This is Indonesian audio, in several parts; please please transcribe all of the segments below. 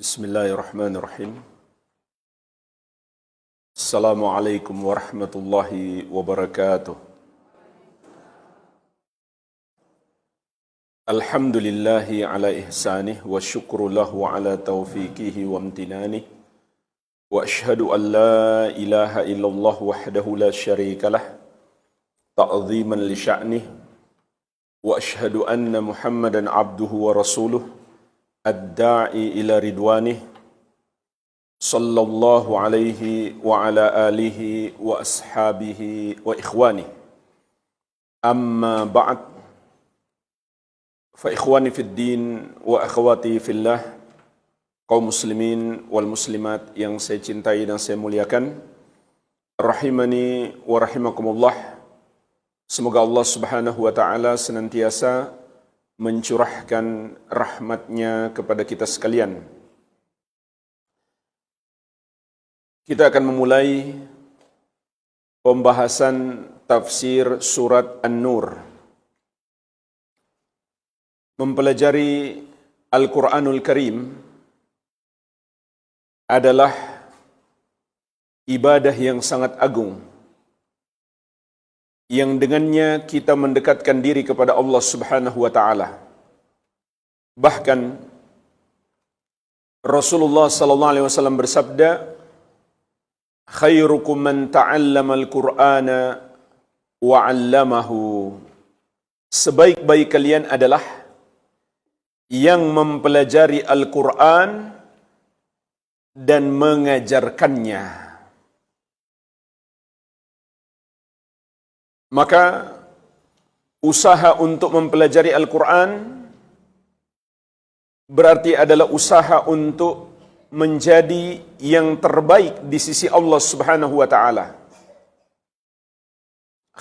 Bismillahirrahmanirrahim. Assalamualaikum warahmatullahi wabarakatuh. Alhamdulillahi ala ihsanih wa syukru lahu ala taufiqihi wa amtinanih. Wa ashhadu an la ilaha illallah wahdahu la syarika lah ta'ziman li sya'nih. Wa ashhadu anna Muhammadan abduhu wa rasuluh ad-da'i ila ridwanih sallallahu alaihi wa ala alihi wa ashabihi wa ikhwanih. Amma ba'd, fa ikhwani fid din wa akhwati fillah, kaum muslimin wal muslimat yang saya cintai dan saya muliakan, rahimani wa rahimakumullah. Semoga Allah subhanahu wa ta'ala senantiasa mencurahkan rahmatnya kepada kita sekalian. Kita akan memulai pembahasan tafsir surat An-Nur. Mempelajari Al-Quranul Karim adalah ibadah yang sangat agung, yang dengannya kita mendekatkan diri kepada Allah subhanahu wa ta'ala. Bahkan Rasulullah sallallahu alaihi wasallam bersabda, khairukum man ta'allama al-Qur'ana wa 'allamahu. Sebaik-baik kalian adalah yang mempelajari Al-Qur'an dan mengajarkannya. Maka usaha untuk mempelajari Al-Quran berarti adalah usaha untuk menjadi yang terbaik di sisi Allah subhanahu wa ta'ala.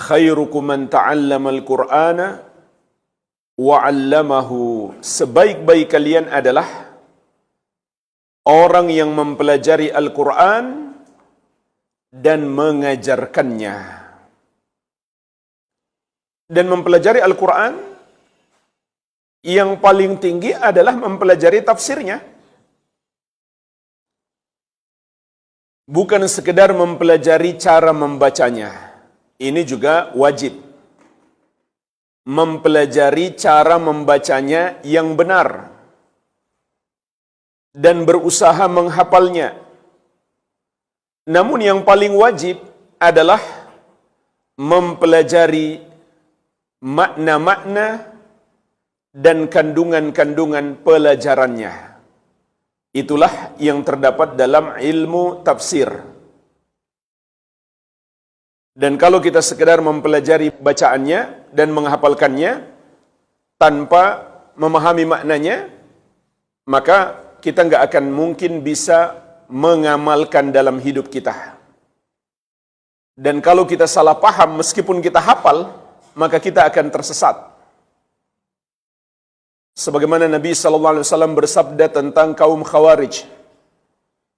Khairukum man ta'allama al-Qur'ana wa 'allamahu. Sebaik-baik kalian adalah orang yang mempelajari Al-Quran dan mengajarkannya. Dan mempelajari Al-Quran yang paling tinggi adalah mempelajari tafsirnya. Bukan sekedar mempelajari cara membacanya. Ini juga wajib. Mempelajari cara membacanya yang benar dan berusaha menghafalnya. Namun yang paling wajib adalah mempelajari makna-makna dan kandungan-kandungan pelajarannya. Itulah yang terdapat dalam ilmu tafsir. Dan kalau kita sekedar mempelajari bacaannya dan menghafalkannya tanpa memahami maknanya, maka kita nggak akan mungkin bisa mengamalkan dalam hidup kita. Dan kalau kita salah paham meskipun kita hafal, maka kita akan tersesat. Sebagaimana Nabi SAW bersabda tentang kaum Khawarij,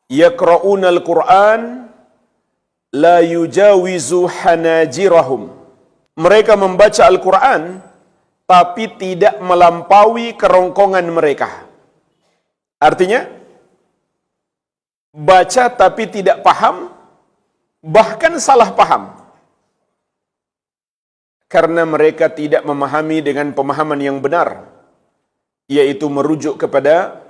yaqra'una al-Qur'an la yujawizu hanajirahum. Mereka membaca Al-Quran tapi tidak melampaui kerongkongan mereka. Artinya, baca tapi tidak paham, bahkan salah paham. Karena mereka tidak memahami dengan pemahaman yang benar, yaitu merujuk kepada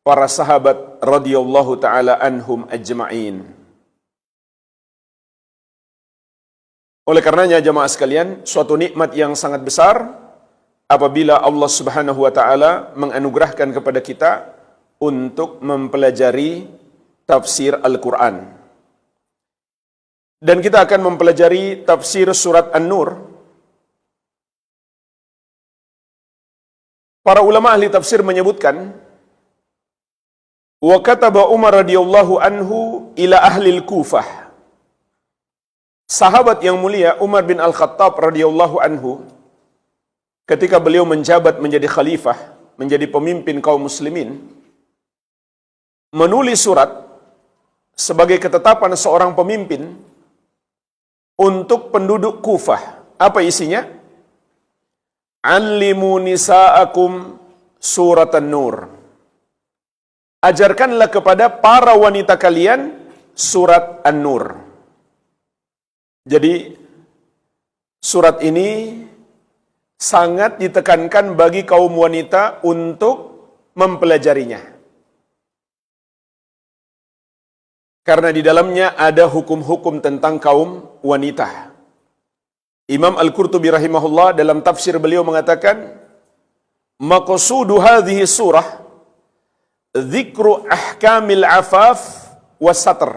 para sahabat radhiyallahu ta'ala anhum ajma'in. Oleh karenanya jamaah sekalian, suatu nikmat yang sangat besar apabila Allah subhanahu wa ta'ala menganugerahkan kepada kita untuk mempelajari tafsir Al-Quran. Dan kita akan mempelajari tafsir surat An-Nur. Para ulama ahli tafsir menyebutkan, wa kataba Umar radhiyallahu anhu ila ahli al-Kufah. Sahabat yang mulia Umar bin Al-Khattab radhiyallahu anhu, ketika beliau menjabat menjadi khalifah, menjadi pemimpin kaum muslimin, menulis surat sebagai ketetapan seorang pemimpin untuk penduduk Kufah. Apa isinya? Allimu nisa'akum surat An-Nur. ajarkanlah kepada para wanita kalian surat An-Nur. Jadi surat ini sangat ditekankan bagi kaum wanita untuk mempelajarinya. Karena di dalamnya ada hukum-hukum tentang kaum wanita. Imam Al-Qurtubi rahimahullah dalam tafsir beliau mengatakan, maqsudu hadhihi surah dzikru ahkamil afaf was satr.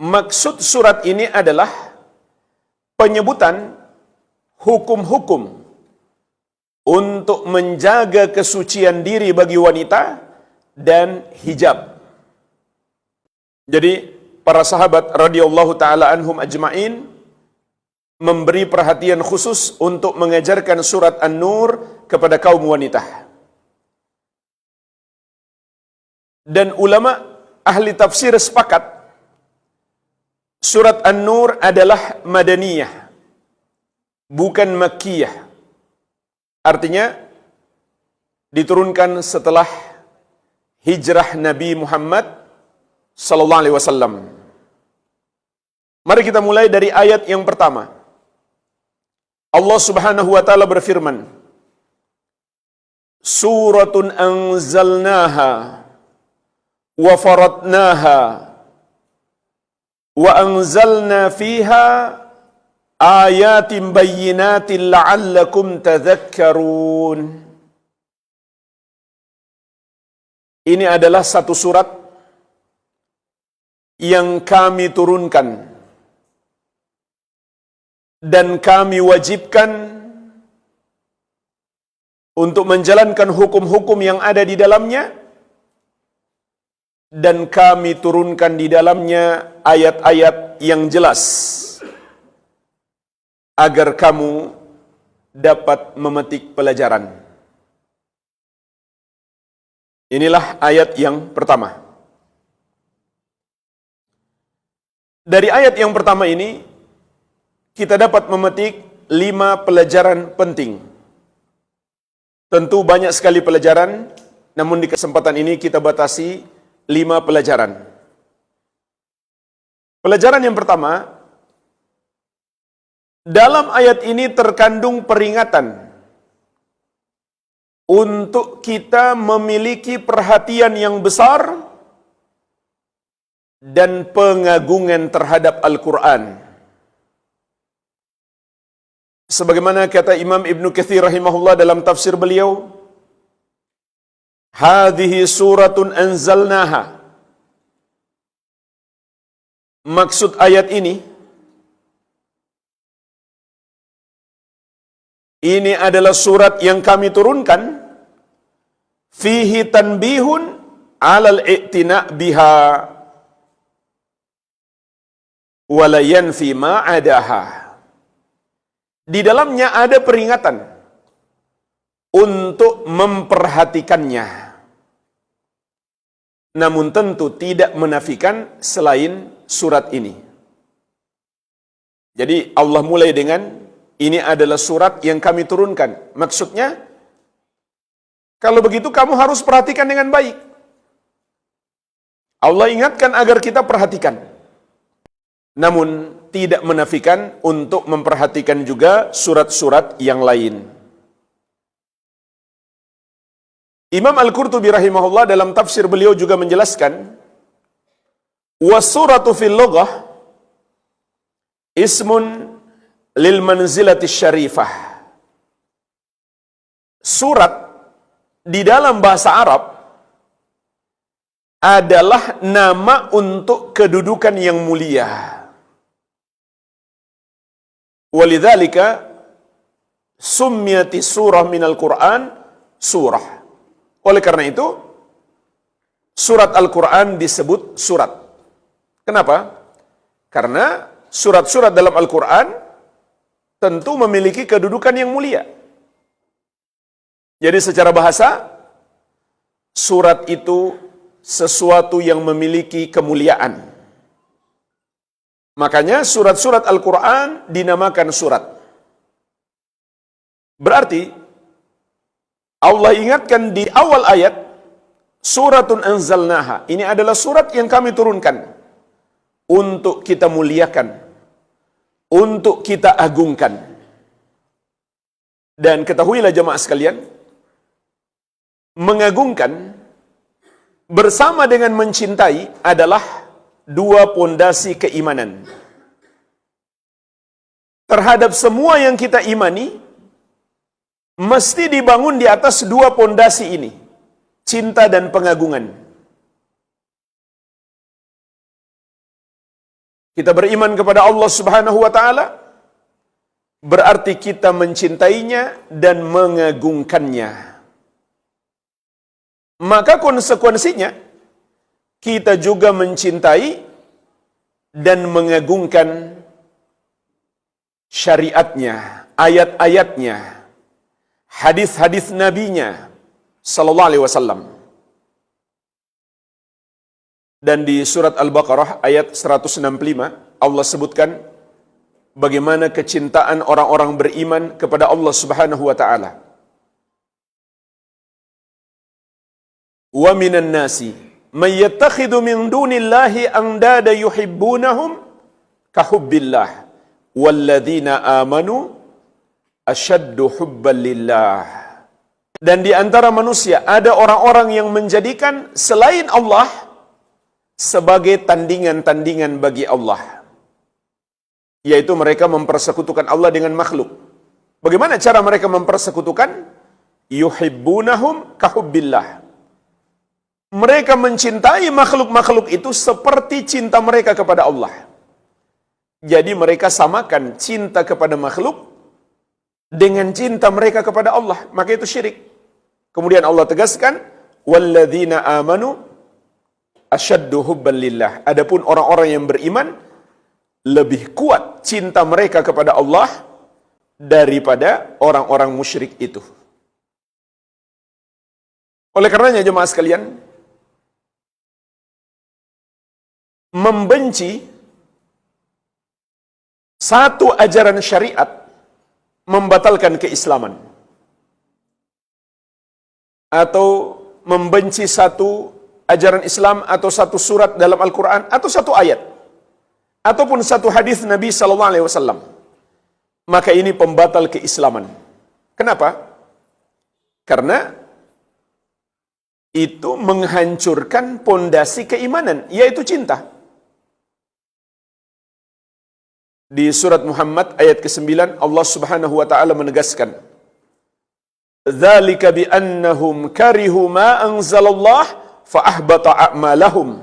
Maksud surat ini adalah penyebutan hukum-hukum untuk menjaga kesucian diri bagi wanita dan hijab. Jadi para sahabat radhiyallahu taala anhum ajma'in memberi perhatian khusus untuk mengajarkan surat An-Nur kepada kaum wanita. Dan ulama ahli tafsir sepakat surat An-Nur adalah madaniyah, bukan makkiyah. Artinya diturunkan setelah hijrah Nabi Muhammad sallallahu alaihi wasallam. Mari kita mulai dari ayat yang pertama. Allah Subhanahu wa taala berfirman, Suratun anzalnaha wa faradnaha wa anzalna fiha ayatin bayyinatin la'allakum tadhakkarun. Ini adalah satu surat yang kami turunkan dan kami wajibkan untuk menjalankan hukum-hukum yang ada di dalamnya, dan kami turunkan di dalamnya ayat-ayat yang jelas agar kamu dapat memetik pelajaran. Inilah ayat yang pertama. Dari ayat yang pertama ini kita dapat memetik 5 pelajaran penting. Tentu banyak sekali pelajaran, namun di kesempatan ini kita batasi 5 pelajaran. Pelajaran yang pertama, dalam ayat ini terkandung peringatan untuk kita memiliki perhatian yang besar dan pengagungan terhadap Al-Quran. Sebagaimana kata Imam Ibn Katsir rahimahullah dalam tafsir beliau, hadhihi suratun anzalnaha. Maksud ayat ini adalah surat yang kami turunkan, fihi tanbihun alal i'tina' biha wala yanfi ma adaha. Di dalamnya ada peringatan untuk memperhatikannya, namun tentu tidak menafikan selain surat ini. Jadi Allah mulai dengan, ini adalah surat yang kami turunkan. Maksudnya, kalau begitu kamu harus perhatikan dengan baik. Allah ingatkan agar kita perhatikan, namun tidak menafikan untuk memperhatikan juga surat-surat yang lain. Imam Al-Qurtubi rahimahullah dalam tafsir beliau juga menjelaskan, was-suratu fil lughah ismun lil manzilati syarifah. Surat di dalam bahasa Arab adalah nama untuk kedudukan yang mulia. Walidzalika summiyati surah minal Qur'an surah. Oleh karena itu, surat Al-Quran disebut surat. Kenapa? Karena surat-surat dalam Al-Quran tentu memiliki kedudukan yang mulia. Jadi secara bahasa, surat itu sesuatu yang memiliki kemuliaan. Makanya surat-surat Al-Quran dinamakan surat. Berarti Allah ingatkan di awal ayat, Suratun anzalnaha. Ini adalah surat yang kami turunkan untuk kita muliakan, untuk kita agungkan. Dan ketahuilah jemaah sekalian, mengagungkan bersama dengan mencintai adalah dua pondasi keimanan. Terhadap semua yang kita imani, mesti dibangun di atas dua pondasi ini, cinta dan pengagungan. Kita beriman kepada Allah Subhanahu wa taala, berarti kita mencintainya dan mengagungkannya. Maka konsekuensinya, kita juga mencintai dan mengagungkan syariatnya, ayat-ayatnya, hadis-hadis nabinya sallallahu alaihi wasallam. Dan di surat Al-Baqarah ayat 165 Allah sebutkan bagaimana kecintaan orang-orang beriman kepada Allah Subhanahu wa taala. Wa minan nasi may yattakhidhu min dunillahi andada yuhibbunahum kahubbillah walladzina amanu asyaddu hubban lillah. Dan di antara manusia ada orang-orang yang menjadikan selain Allah sebagai tandingan-tandingan bagi Allah, yaitu mereka mempersekutukan Allah dengan makhluk. Bagaimana cara mereka mempersekutukan? Yuhibbunahum kahubbillah. Mereka mencintai makhluk-makhluk itu seperti cinta mereka kepada Allah. Jadi mereka samakan cinta kepada makhluk dengan cinta mereka kepada Allah, maka itu syirik. Kemudian Allah tegaskan, walladzina amanu asyaddu hubban lillah. Adapun orang-orang yang beriman, lebih kuat cinta mereka kepada Allah daripada orang-orang musyrik itu. Oleh karenanya jemaah sekalian, membenci satu ajaran syariat membatalkan keislaman, atau membenci satu ajaran Islam atau satu surat dalam Al-Quran atau satu ayat ataupun satu hadis Nabi sallallahu alaihi wasallam, maka ini pembatal keislaman. Kenapa? Karena itu menghancurkan pondasi keimanan, yaitu cinta. Di surat Muhammad ayat ke-9 Allah Subhanahu wa taala menegaskan, "Dzalika bi annahum karihu ma anzalallah fa ahbata a'malahum."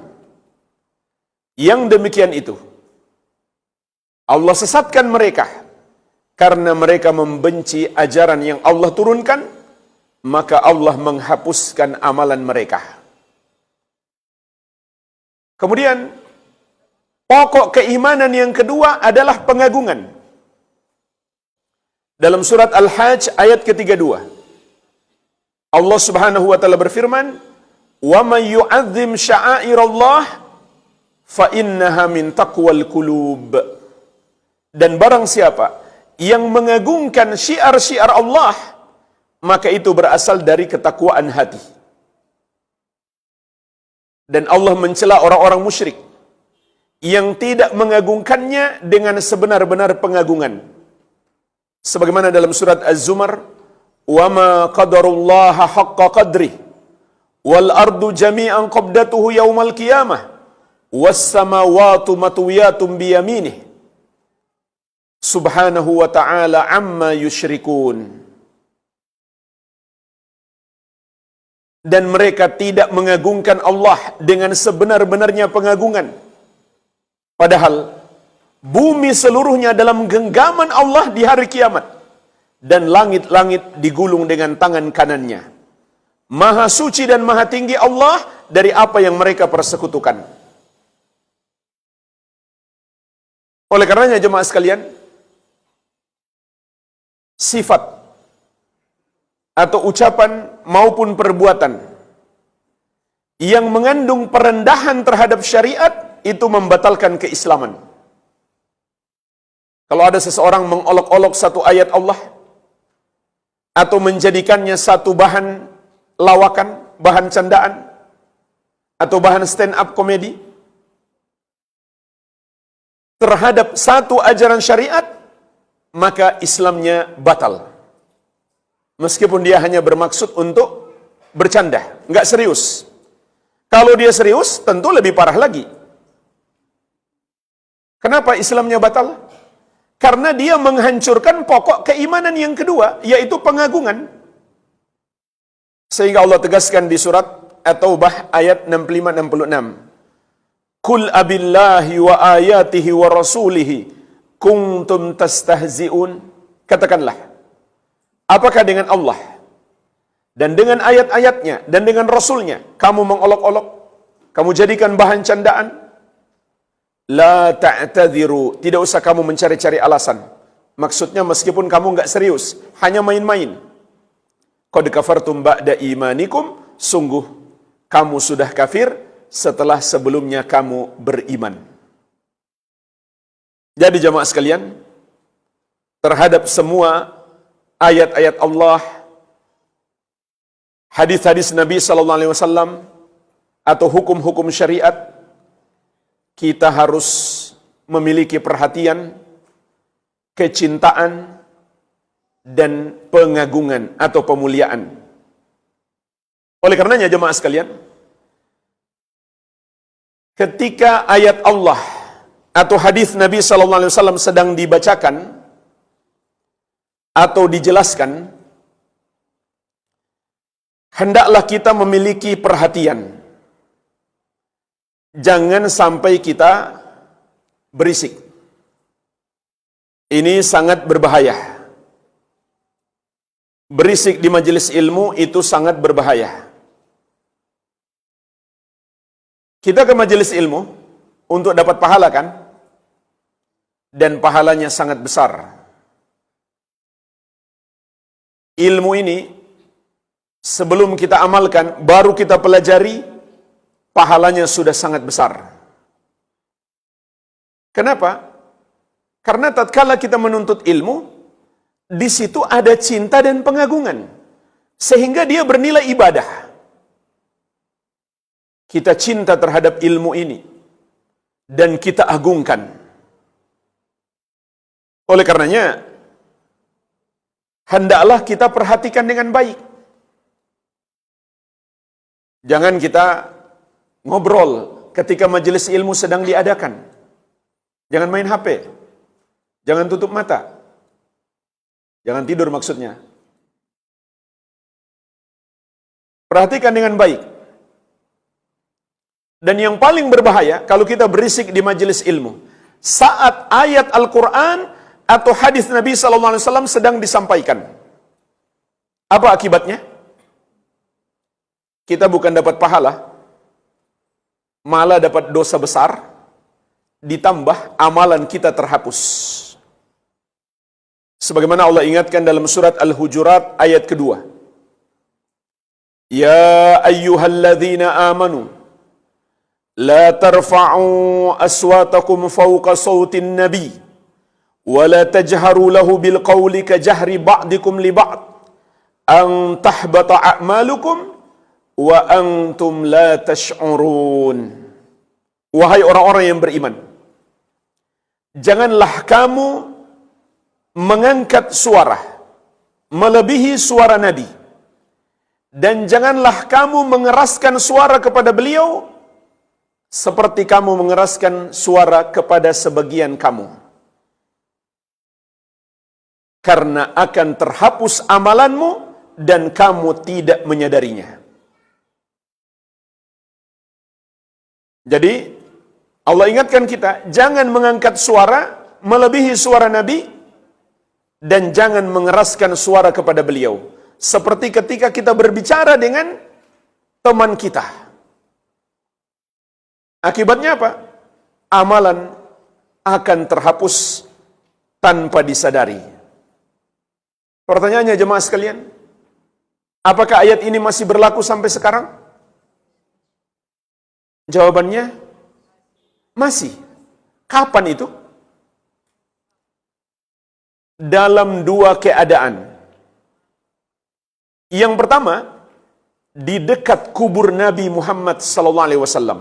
Yang demikian itu Allah sesatkan mereka karena mereka membenci ajaran yang Allah turunkan, maka Allah menghapuskan amalan mereka. Kemudian pokok keimanan yang kedua adalah pengagungan. Dalam surat Al-Hajj ayat ke-32 Allah Subhanahu wa taala berfirman, "Wa may yu'azzim sya'airallah fa innaha min taqwal qulub." Dan barang siapa yang mengagungkan syiar-syiar Allah, maka itu berasal dari ketakwaan hati. Dan Allah mencela orang-orang musyrik yang tidak mengagungkannya dengan sebenar-benar pengagungan. Sebagaimana dalam surat Az-Zumar, "Wa ma qadarullaha haqqa qadrih, wal ardu jami'an qabdatuhu yaumal qiyamah, was samawati matwiyatun biyaminih, subhanahu wa ta'ala amma yusyrikun." Dan mereka tidak mengagungkan Allah dengan sebenar-benarnya pengagungan. Padahal bumi seluruhnya dalam genggaman Allah di hari kiamat, dan langit-langit digulung dengan tangan kanannya. Maha suci dan maha tinggi Allah dari apa yang mereka persekutukan. Oleh karenanya jemaah sekalian, sifat atau ucapan maupun perbuatan yang mengandung perendahan terhadap syariat itu membatalkan keislaman. Kalau ada seseorang mengolok-olok satu ayat Allah atau menjadikannya satu bahan lawakan, bahan candaan, atau bahan stand up komedi terhadap satu ajaran syariat, maka Islamnya batal. Meskipun dia hanya bermaksud untuk bercanda, nggak serius. Kalau dia serius, tentu lebih parah lagi. Kenapa Islamnya batal? Karena dia menghancurkan pokok keimanan yang kedua, yaitu pengagungan. Sehingga Allah tegaskan di surat At-Taubah ayat 65-66. Qul abillahi wa ayatihi wa rasulihi kuntum tastahzi'un. Katakanlah, apakah dengan Allah dan dengan ayat-ayatnya dan dengan Rasulnya kamu mengolok-olok, kamu jadikan bahan candaan? La ta'tadhiru, tidak usah kamu mencari-cari alasan. Maksudnya meskipun kamu enggak serius, hanya main-main. Qad kafartum ba'da imanikum, sungguh kamu sudah kafir setelah sebelumnya kamu beriman. Jadi jamaah sekalian, terhadap semua ayat-ayat Allah, hadis-hadis Nabi sallallahu alaihi wasallam atau hukum-hukum syariat, kita harus memiliki perhatian, kecintaan, dan pengagungan atau pemuliaan. Oleh karenanya jemaah sekalian, ketika ayat Allah atau hadis Nabi sallallahu alaihi wasallam sedang dibacakan atau dijelaskan, hendaklah kita memiliki perhatian. Jangan sampai kita berisik. Ini sangat berbahaya. Berisik di majelis ilmu itu sangat berbahaya. Kita ke majelis ilmu untuk dapat pahala kan? Dan pahalanya sangat besar. Ilmu ini sebelum kita amalkan, baru kita pelajari, pahalanya sudah sangat besar. Kenapa? Karena tatkala kita menuntut ilmu, di situ ada cinta dan pengagungan, sehingga dia bernilai ibadah. Kita cinta terhadap ilmu ini dan kita agungkan. Oleh karenanya, hendaklah kita perhatikan dengan baik. Jangan kita ngobrol ketika majelis ilmu sedang diadakan. Jangan main HP. Jangan tutup mata. Jangan tidur maksudnya. Perhatikan dengan baik. Dan yang paling berbahaya kalau kita berisik di majelis ilmu, saat ayat Al-Quran atau hadis Nabi SAW sedang disampaikan. Apa akibatnya? Kita bukan dapat pahala, malah dapat dosa besar, ditambah amalan kita terhapus. Sebagaimana Allah ingatkan dalam surat Al-Hujurat ayat kedua. Ya ayyuhalladzina amanu, la tarfa'u aswatakum fawqa sawtin nabi, wa la tajharu lahu bil qawli ka jahri ba'dikum li ba'd, an tahbata a'malukum, wa antum la tash'urun. Wahai orang-orang yang beriman, janganlah kamu mengangkat suara melebihi suara Nabi, dan janganlah kamu mengeraskan suara kepada beliau seperti kamu mengeraskan suara kepada sebagian kamu, karena akan terhapus amalanmu dan kamu tidak menyadarinya. Jadi Allah ingatkan kita, jangan mengangkat suara melebihi suara Nabi, dan jangan mengeraskan suara kepada beliau seperti ketika kita berbicara dengan teman kita. Akibatnya apa? Amalan akan terhapus tanpa disadari. Pertanyaannya jemaah sekalian, apakah ayat ini masih berlaku sampai sekarang? Jawabannya masih. Kapan itu? Dalam dua keadaan. Yang pertama, di dekat kubur Nabi Muhammad sallallahu alaihi wasallam.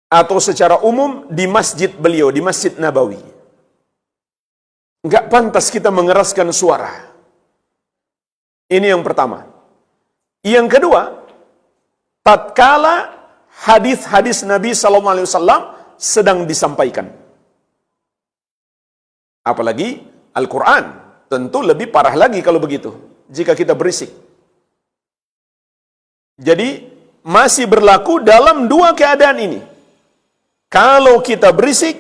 Atau secara umum di masjid beliau, di Masjid Nabawi. Enggak pantas kita mengeraskan suara. Ini yang pertama. Yang kedua, tatkala hadis-hadis Nabi sallallahu alaihi wasallam sedang disampaikan. Apalagi Al-Quran, tentu lebih parah lagi kalau begitu, jika kita berisik. Jadi, masih berlaku dalam dua keadaan ini. Kalau kita berisik,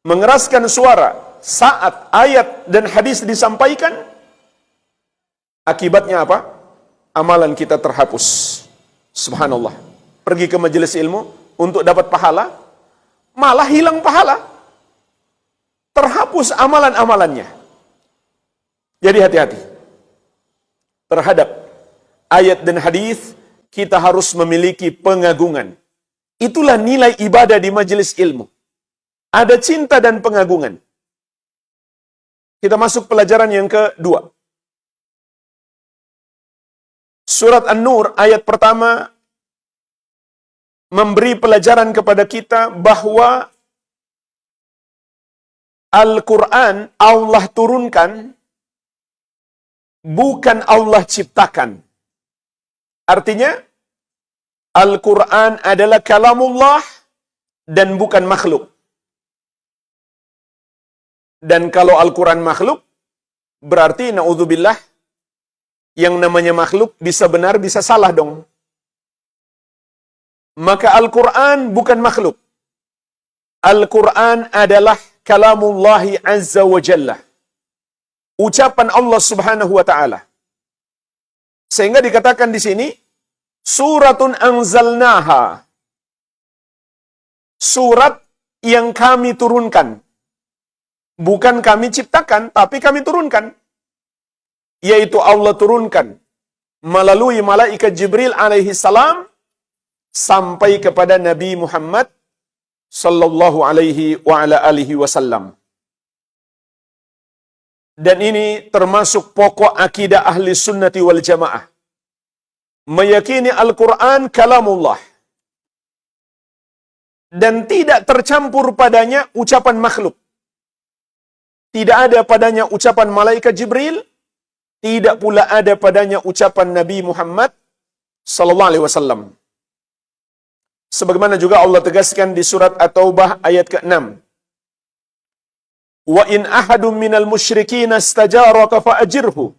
mengeraskan suara saat ayat dan hadis disampaikan, akibatnya apa? Amalan kita terhapus. Subhanallah. Pergi ke majelis ilmu untuk dapat pahala, malah hilang pahala. Terhapus amalan-amalannya. Jadi hati-hati. Terhadap ayat dan hadis, kita harus memiliki pengagungan. Itulah nilai ibadah di majelis ilmu. Ada cinta dan pengagungan. Kita masuk pelajaran yang kedua. Surat An-Nur ayat pertama memberi pelajaran kepada kita bahwa Al-Quran Allah turunkan, bukan Allah ciptakan. Artinya, Al-Quran adalah kalamullah dan bukan makhluk. Dan kalau Al-Quran makhluk, berarti na'udzubillah, yang namanya makhluk bisa benar, bisa salah dong. Maka Al-Quran bukan makhluk. Al-Quran adalah kalamullahi azza wa jalla. Ucapan Allah subhanahu wa ta'ala. Sehingga dikatakan di sini, suratun anzalnaha. Surat yang kami turunkan. Bukan kami ciptakan, tapi kami turunkan. Yaitu Allah turunkan melalui malaikat Jibril alaihi salam sampai kepada Nabi Muhammad sallallahu alaihi wa ala alihi wasallam. Dan ini termasuk pokok akidah ahli sunnati wal jamaah. Meyakini Al-Quran kalamullah. Dan tidak tercampur padanya ucapan makhluk. Tidak ada padanya ucapan malaikat Jibril. Tidak pula ada padanya ucapan Nabi Muhammad sallallahu alaihi wasallam. Sebagaimana juga Allah tegaskan di surat At-Taubah ayat ke-6. Wa in ahadun minal musyrikin istajaraka fa'ajirhu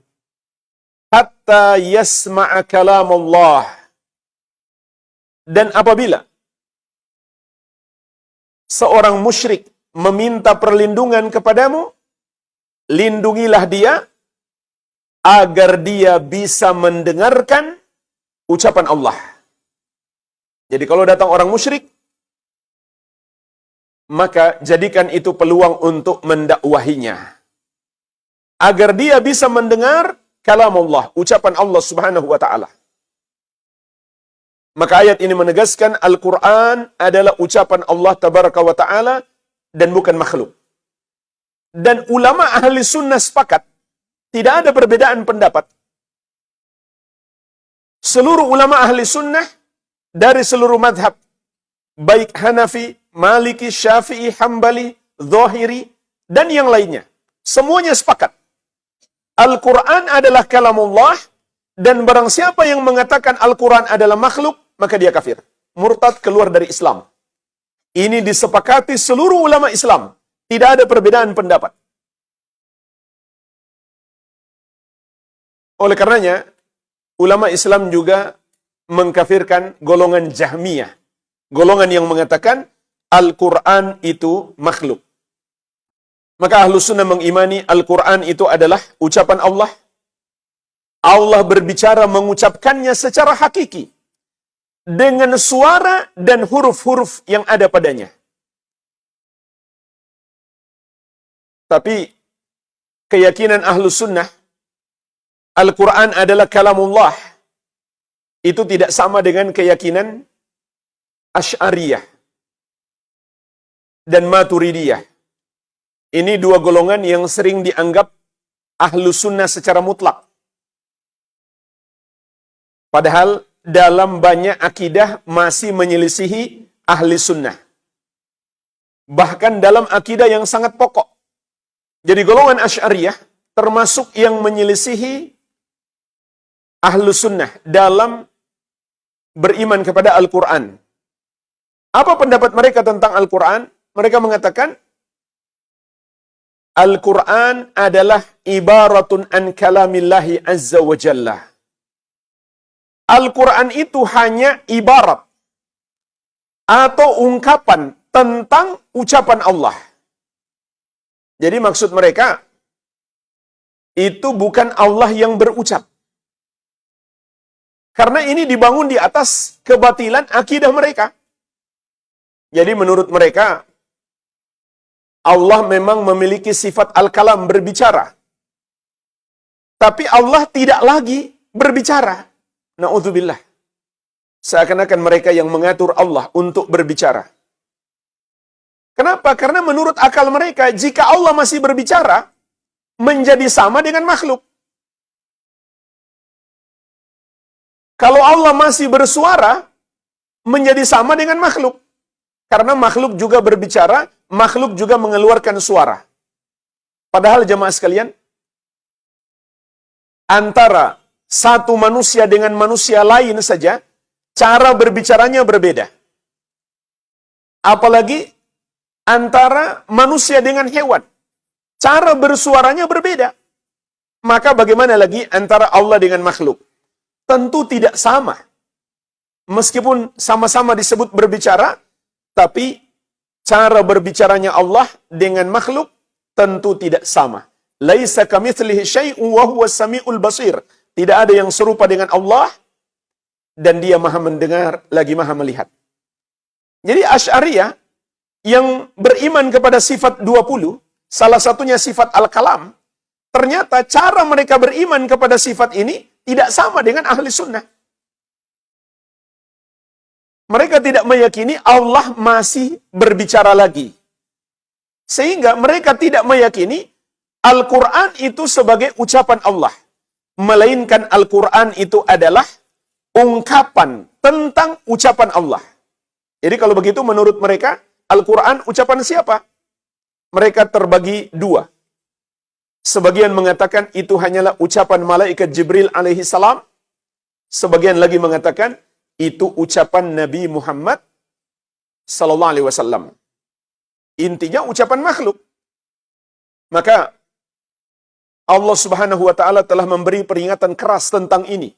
hatta yasma'a kalam Allah. Dan apabila seorang musyrik meminta perlindungan kepadamu, lindungilah dia agar dia bisa mendengarkan ucapan Allah. Jadi kalau datang orang musyrik, maka jadikan itu peluang untuk mendakwahinya. Agar dia bisa mendengar kalam Allah, ucapan Allah subhanahu wa ta'ala. Maka ayat ini menegaskan Al-Quran adalah ucapan Allah tabaraka wa ta'ala dan bukan makhluk. Dan ulama ahli sunnah sepakat, tidak ada perbedaan pendapat. Seluruh ulama ahli sunnah dari seluruh madhab, baik Hanafi, Maliki, Syafi'i, Hambali, Zahiri, dan yang lainnya. Semuanya sepakat. Al-Quran adalah kalamullah, dan barang siapa yang mengatakan Al-Quran adalah makhluk, maka dia kafir. Murtad, keluar dari Islam. Ini disepakati seluruh ulama Islam. Tidak ada perbedaan pendapat. Oleh karenanya, ulama Islam juga mengkafirkan golongan Jahmiyah. Golongan yang mengatakan Al-Quran itu makhluk. Maka Ahlus Sunnah mengimani Al-Quran itu adalah ucapan Allah. Allah berbicara mengucapkannya secara hakiki. Dengan suara dan huruf-huruf yang ada padanya. Tapi keyakinan Ahlus Sunnah Al-Quran adalah kalamullah. Itu tidak sama dengan keyakinan Asy'ariyah dan Maturidiyah. Ini dua golongan yang sering dianggap Ahlus Sunnah secara mutlak. Padahal dalam banyak akidah masih menyelisihi ahli sunnah. Bahkan dalam akidah yang sangat pokok. Jadi golongan Asy'ariyah termasuk yang menyelisihi ahlu sunnah dalam beriman kepada Al-Quran. Apa pendapat mereka tentang Al-Quran? Mereka mengatakan, Al-Quran adalah ibaratun an kalamillahi azza wa jalla. Al-Quran itu hanya ibarat atau ungkapan tentang ucapan Allah. Jadi maksud mereka, itu bukan Allah yang berucap. Karena ini dibangun di atas kebatilan akidah mereka. Jadi menurut mereka, Allah memang memiliki sifat al-kalam, berbicara. Tapi Allah tidak lagi berbicara. Na'udzubillah. Seakan-akan mereka yang mengatur Allah untuk berbicara. Kenapa? Karena menurut akal mereka, jika Allah masih berbicara, menjadi sama dengan makhluk. Kalau Allah masih bersuara, menjadi sama dengan makhluk. Karena makhluk juga berbicara, makhluk juga mengeluarkan suara. Padahal jemaah sekalian, antara satu manusia dengan manusia lain saja, cara berbicaranya berbeda. Apalagi antara manusia dengan hewan, cara bersuaranya berbeda. Maka bagaimana lagi antara Allah dengan makhluk? Tentu tidak sama. Meskipun sama-sama disebut berbicara, tapi cara berbicaranya Allah dengan makhluk tentu tidak sama. Laisa kamitslihi syai'un wa huwas samiul basir. Tidak ada yang serupa dengan Allah dan Dia Maha mendengar lagi Maha melihat. Jadi Asy'ariyah yang beriman kepada sifat 20, salah satunya sifat al-kalam, ternyata cara mereka beriman kepada sifat ini tidak sama dengan ahli sunnah. Mereka tidak meyakini Allah masih berbicara lagi. Sehingga mereka tidak meyakini Al-Quran itu sebagai ucapan Allah. Melainkan Al-Quran itu adalah ungkapan tentang ucapan Allah. Jadi kalau begitu menurut mereka, Al-Quran ucapan siapa? Mereka terbagi dua. Sebagian mengatakan itu hanyalah ucapan malaikat Jibril alaihi salam. Sebagian lagi mengatakan itu ucapan Nabi Muhammad sallallahu alaihi wasallam. Intinya ucapan makhluk. Maka Allah Subhanahu wa taala telah memberi peringatan keras tentang ini.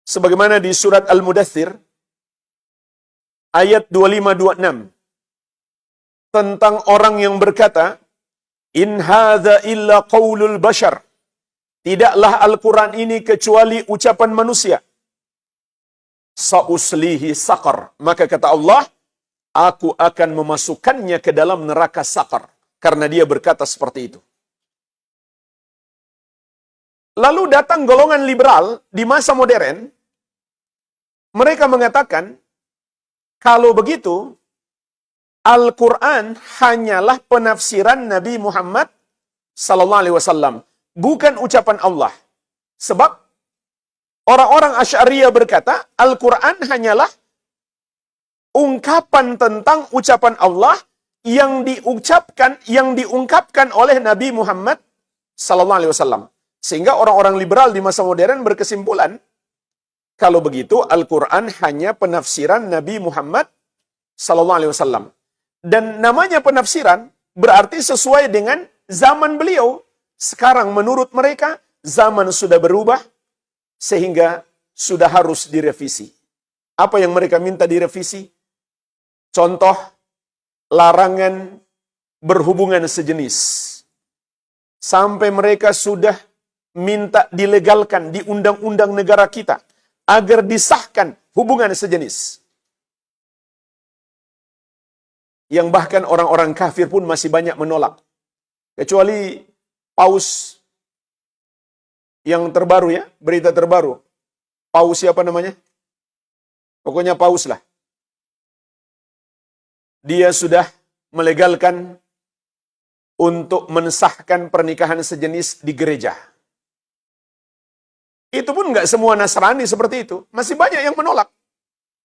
Sebagaimana di surat Al-Mudaththir ayat 25-26 tentang orang yang berkata, "In hadza illa qaulul bashar." Tidaklah Al-Quran ini kecuali ucapan manusia. Sa'uslihi saqar. Maka kata Allah, aku akan memasukkannya ke dalam neraka saqar. Karena dia berkata seperti itu. Lalu datang golongan liberal di masa modern. Mereka mengatakan, kalau begitu, Al-Quran hanyalah penafsiran Nabi Muhammad sallallahu alaihi wasallam, bukan ucapan Allah. Sebab orang-orang Asy'ariyah berkata, Al-Quran hanyalah ungkapan tentang ucapan Allah yang diungkapkan oleh Nabi Muhammad sallallahu alaihi wasallam. Sehingga orang-orang liberal di masa modern berkesimpulan, kalau begitu Al-Quran hanya penafsiran Nabi Muhammad sallallahu alaihi wasallam. Dan namanya penafsiran berarti sesuai dengan zaman beliau. Sekarang menurut mereka zaman sudah berubah sehingga sudah harus direvisi. Apa yang mereka minta direvisi? Contoh, larangan berhubungan sejenis. Sampai mereka sudah minta dilegalkan di undang-undang negara kita agar disahkan hubungan sejenis. Yang bahkan orang-orang kafir pun masih banyak menolak. Kecuali Paus yang terbaru ya, berita terbaru. Paus siapa namanya? Pokoknya Paus lah. Dia sudah melegalkan untuk mensahkan pernikahan sejenis di gereja. Itu pun nggak semua Nasrani seperti itu. Masih banyak yang menolak.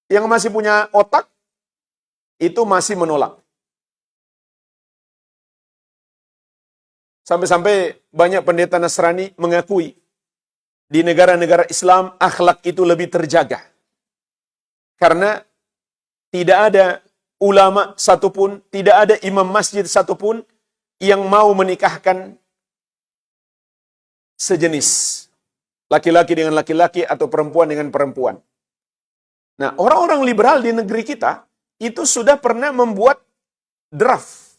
Yang masih punya otak, itu masih menolak. Sampai-sampai banyak pendeta Nasrani mengakui di negara-negara Islam akhlak itu lebih terjaga. Karena tidak ada ulama satupun, tidak ada imam masjid satupun yang mau menikahkan sejenis. Laki-laki dengan laki-laki atau perempuan dengan perempuan. Nah, orang-orang liberal di negeri kita itu sudah pernah membuat draft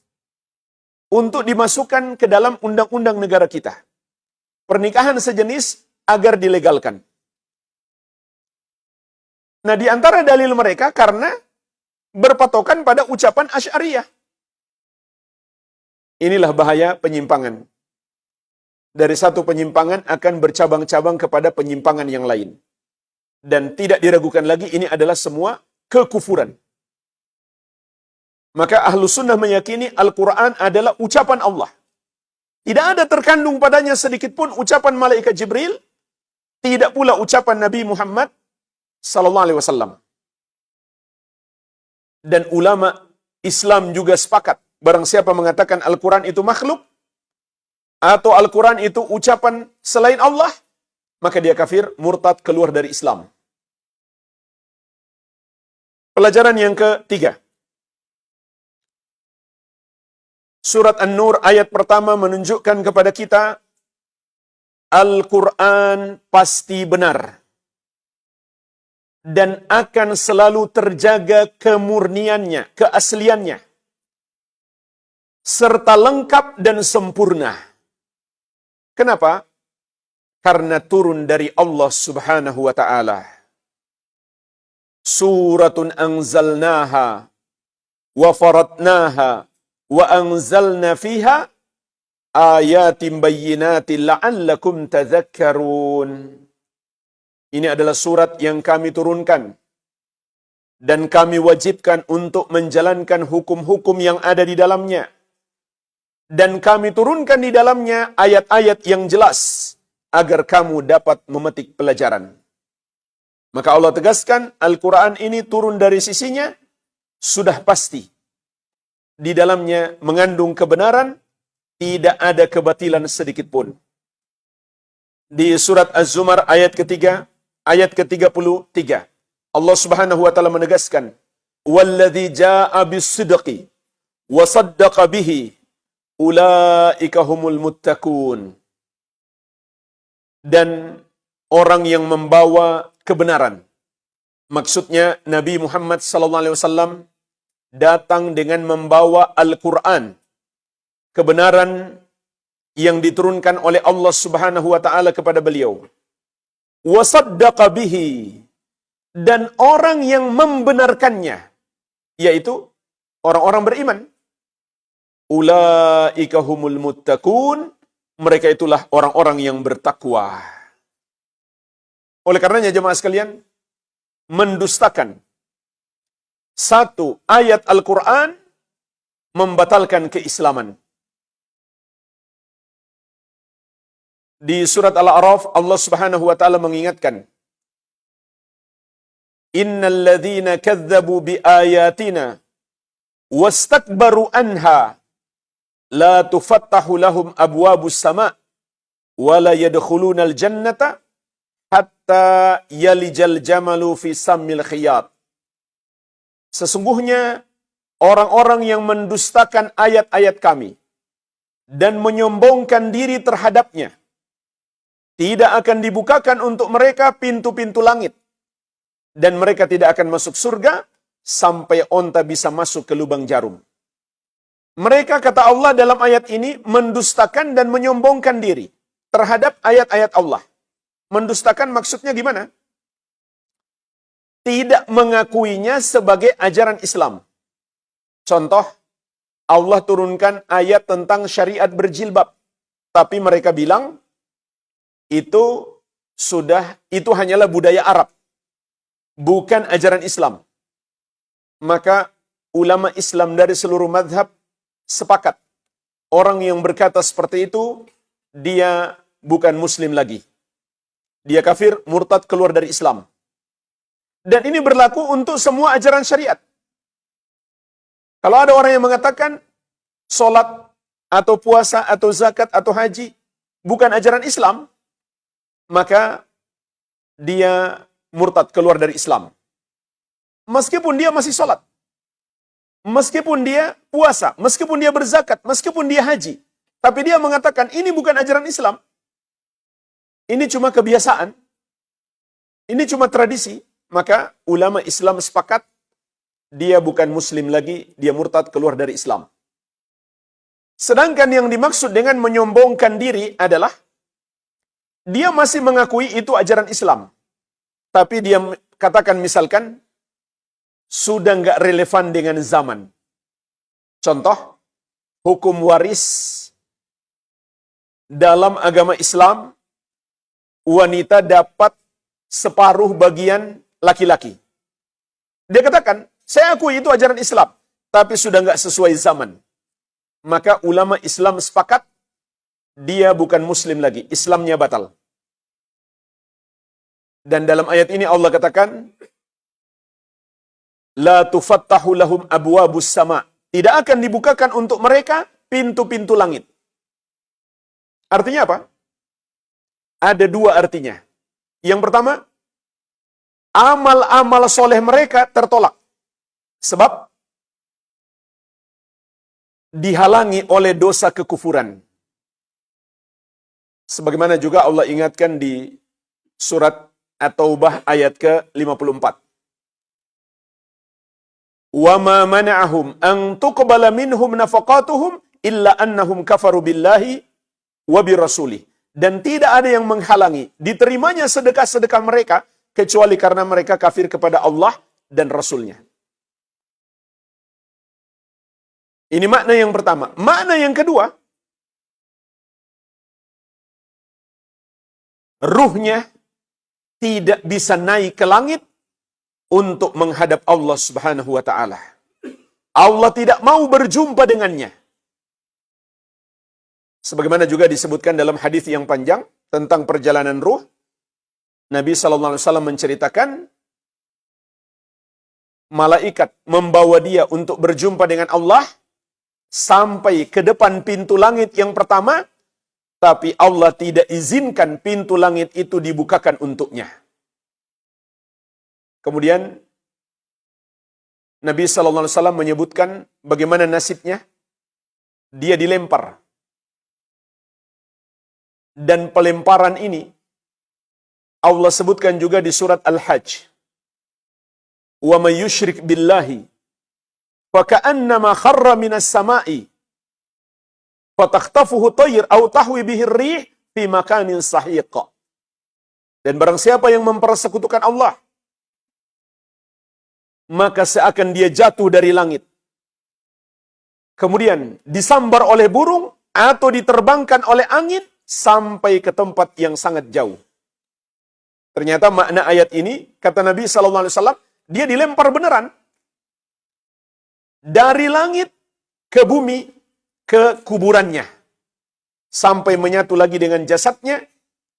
untuk dimasukkan ke dalam undang-undang negara kita. Pernikahan sejenis agar dilegalkan. Nah, di antara dalil mereka karena berpatokan pada ucapan Asy'ariyah. Inilah bahaya penyimpangan. Dari satu penyimpangan akan bercabang-cabang kepada penyimpangan yang lain. Dan tidak diragukan lagi ini adalah semua kekufuran. Maka ahlu sunnah meyakini Al-Quran adalah ucapan Allah. Tidak ada terkandung padanya sedikit pun ucapan malaikat Jibril, tidak pula ucapan Nabi Muhammad sallallahu alaihi wasallam. Dan ulama Islam juga sepakat, barang siapa mengatakan Al-Quran itu makhluk, atau Al-Quran itu ucapan selain Allah, maka dia kafir, murtad, keluar dari Islam. Pelajaran yang ketiga. Surat An-Nur ayat pertama menunjukkan kepada kita Al-Quran pasti benar dan akan selalu terjaga kemurniannya, keasliannya, serta lengkap dan sempurna. Kenapa? Karena turun dari Allah Subhanahu wa Ta'ala. Suratun anzalnaha wa faradnaha wa anzalna fiha ayatin bayyinatin la'allakum tadhakkarun. Ini adalah surat yang kami turunkan dan kami wajibkan untuk menjalankan hukum-hukum yang ada di dalamnya. Dan kami turunkan di dalamnya ayat-ayat yang jelas agar kamu dapat memetik pelajaran. Maka Allah tegaskan Al-Quran ini turun dari sisinya sudah pasti. Di dalamnya mengandung kebenaran, tidak ada kebatilan sedikit pun. Di surat Az-Zumar ayat ketiga, ayat ke-33, Allah Subhanahu wa taala menegaskan, "Walladzi jaa'a bis-sidqi wa saddaqa bihi, ulaika humul muttaqun." Dan orang yang membawa kebenaran, maksudnya Nabi Muhammad sallallahu alaihi wasallam datang dengan membawa Al-Quran, kebenaran yang diturunkan oleh Allah Subhanahu wa taala kepada beliau. Wa saddaqa bihi, dan orang yang membenarkannya, yaitu orang-orang beriman. Ulaika humul muttaqun, mereka itulah orang-orang yang bertakwa. Oleh karenanya jemaah sekalian, mendustakan satu ayat Al-Quran membatalkan keislaman. Di surat Al-A'raf Allah Subhanahu wa taala mengingatkan, "Innal ladzina kadzdzabu biayatina wastakbaru anha la tufattahu lahum abwabus sama' wa la yadkhulunal jannata hatta yalijal jamalu fi sammil khiyat." Sesungguhnya orang-orang yang mendustakan ayat-ayat kami dan menyombongkan diri terhadapnya, tidak akan dibukakan untuk mereka pintu-pintu langit, dan mereka tidak akan masuk surga sampai onta bisa masuk ke lubang jarum. Mereka, kata Allah dalam ayat ini, mendustakan dan menyombongkan diri terhadap ayat-ayat Allah. Mendustakan maksudnya gimana? Tidak mengakuinya sebagai ajaran Islam. Contoh, Allah turunkan ayat tentang syariat berjilbab, tapi mereka bilang itu hanyalah budaya Arab, bukan ajaran Islam. Maka ulama Islam dari seluruh mazhab sepakat, orang yang berkata seperti itu dia bukan muslim lagi. Dia kafir, murtad, keluar dari Islam. Dan ini berlaku untuk semua ajaran syariat. Kalau ada orang yang mengatakan solat atau puasa atau zakat atau haji bukan ajaran Islam, maka dia murtad, keluar dari Islam. Meskipun dia masih solat, meskipun dia puasa, meskipun dia berzakat, meskipun dia haji, tapi dia mengatakan ini bukan ajaran Islam, ini cuma kebiasaan, ini cuma tradisi, maka ulama Islam sepakat dia bukan muslim lagi, dia murtad, keluar dari Islam. Sedangkan yang dimaksud dengan menyombongkan diri adalah dia masih mengakui itu ajaran Islam, tapi dia katakan misalkan sudah nggak relevan dengan zaman. Contoh, hukum waris dalam agama Islam, wanita dapat separuh bagian laki-laki. Dia katakan, saya akui itu ajaran Islam, tapi sudah nggak sesuai zaman. Maka ulama Islam sepakat, dia bukan muslim lagi, Islamnya batal. Dan dalam ayat ini Allah katakan, la tufattahu lahum abwabus sama. Tidak akan dibukakan untuk mereka pintu-pintu langit. Artinya apa? Ada dua artinya. Yang pertama, amal-amal soleh mereka tertolak. Sebab dihalangi oleh dosa kekufuran. Sebagaimana juga Allah ingatkan di surat At-Taubah ayat ke-54. Wa ma mana'ahum an tuqbala minhum nafaqatuhum illa annahum kafaru billahi wa birasulih. Dan tidak ada yang menghalangi diterimanya sedekah-sedekah mereka kecuali karena mereka kafir kepada Allah dan Rasulnya. Ini makna yang pertama. Makna yang kedua, ruhnya tidak bisa naik ke langit untuk menghadap Allah Subhanahu wa taala. Allah tidak mau berjumpa dengannya. Sebagaimana juga disebutkan dalam hadis yang panjang tentang perjalanan ruh, Nabi sallallahu alaihi wasallam menceritakan malaikat membawa dia untuk berjumpa dengan Allah sampai ke depan pintu langit yang pertama, tapi Allah tidak izinkan pintu langit itu dibukakan untuknya. Kemudian Nabi sallallahu alaihi wasallam menyebutkan bagaimana nasibnya. Dia dilempar. Dan pelemparan ini Allah sebutkan juga di surat Al-Hajj. Wa may yusyrik billahi fa ka'annama kharra minas sama'i fatakhtafuhu tayr aw tahwi bihi ar-rih fi makanin sahiq. Dan barang siapa yang mempersekutukan Allah, maka seakan dia jatuh dari langit, kemudian disambar oleh burung atau diterbangkan oleh angin sampai ke tempat yang sangat jauh. Ternyata makna ayat ini, kata Nabi SAW, dia dilempar beneran. Dari langit ke bumi, ke kuburannya. Sampai menyatu lagi dengan jasadnya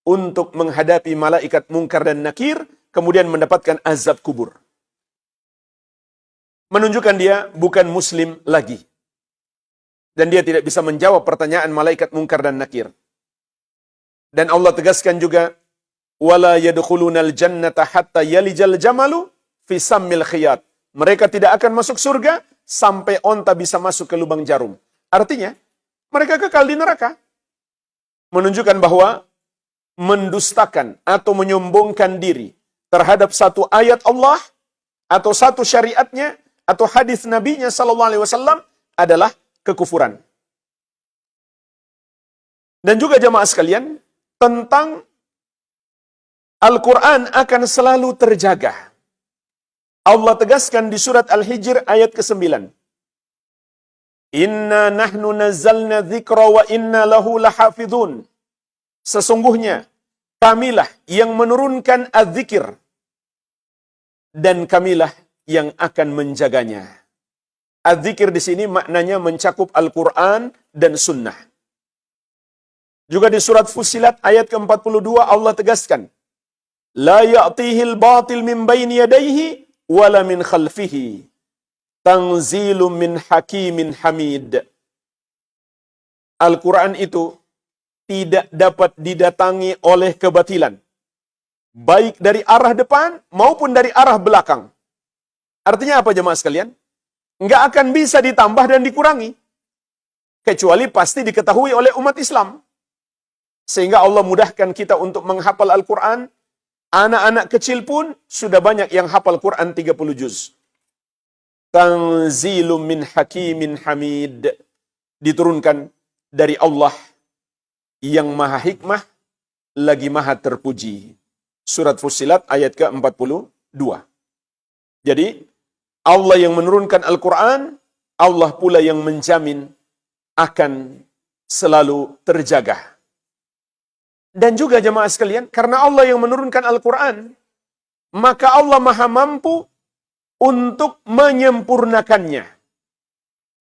untuk menghadapi malaikat Munkar dan Nakir, kemudian mendapatkan azab kubur. Menunjukkan dia bukan muslim lagi. Dan dia tidak bisa menjawab pertanyaan malaikat Munkar dan Nakir. Dan Allah tegaskan juga, wala yadkhulunal jannata hatta yalijal jamalu fi sammil khiyat. Mereka tidak akan masuk surga sampai onta bisa masuk ke lubang jarum. Artinya, mereka kekal di neraka. Menunjukkan bahwa mendustakan atau menyombongkan diri terhadap satu ayat Allah atau satu syariatnya atau hadis nabinya sallallahu alaihi wasallam adalah kekufuran. Dan juga jamaah sekalian, tentang Al-Quran akan selalu terjaga. Allah tegaskan di surat Al-Hijr ayat ke-9. Inna nahnu nazzalna dzikra wa inna lahu lahafidhun. Sesungguhnya kamilah yang menurunkan az-zikir dan kamilah yang akan menjaganya. Az-zikir di sini maknanya mencakup Al-Quran dan Sunnah. Juga di surat Fussilat ayat ke-42 Allah tegaskan, la ya'tihil batil min baini yadayhi wala min khalfihi tanzilum min hakimin hamid. Al-Quran itu tidak dapat didatangi oleh kebatilan, baik dari arah depan maupun dari arah belakang. Artinya apa jemaah sekalian? Nggak akan bisa ditambah dan dikurangi, kecuali pasti diketahui oleh umat Islam. Sehingga Allah mudahkan kita untuk menghafal Al-Quran. Anak-anak kecil pun sudah banyak yang hafal Quran 30 juz. Tanzilum min hakimin hamid. Diturunkan dari Allah yang maha hikmah lagi maha terpuji. Surat Fussilat ayat ke-42. Jadi, Allah yang menurunkan Al-Quran, Allah pula yang menjamin akan selalu terjaga. Dan juga jemaah sekalian, karena Allah yang menurunkan Al-Quran, maka Allah maha mampu untuk menyempurnakannya.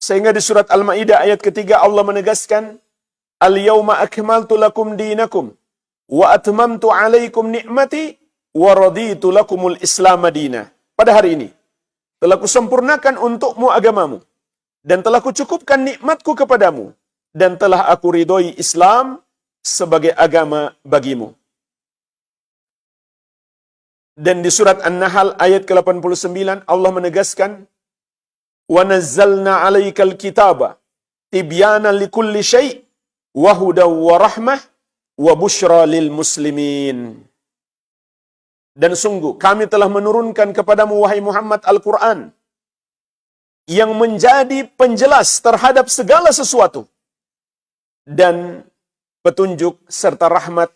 Sehingga di surat Al-Ma'idah ayat ketiga Allah menegaskan, Al-yawma akmaltu lakum dinakum, wa atmamtu alaikum ni'mati, wa raditu lakumul islam madina. Pada hari ini, telah kusempurnakan untukmu agamamu, dan telah kucukupkan nikmatku kepadamu, dan telah aku ridhoi Islam sebagai agama bagimu. Dan di surat An-Nahl ayat ke-89 Allah menegaskan, wa nazzalna 'alaikal kitaba tibyanan likulli syai' wa hudaw wa rahmah wa busyra lil muslimin. Dan sungguh kami telah menurunkan kepadamu wahai Muhammad Al-Quran yang menjadi penjelas terhadap segala sesuatu dan petunjuk serta rahmat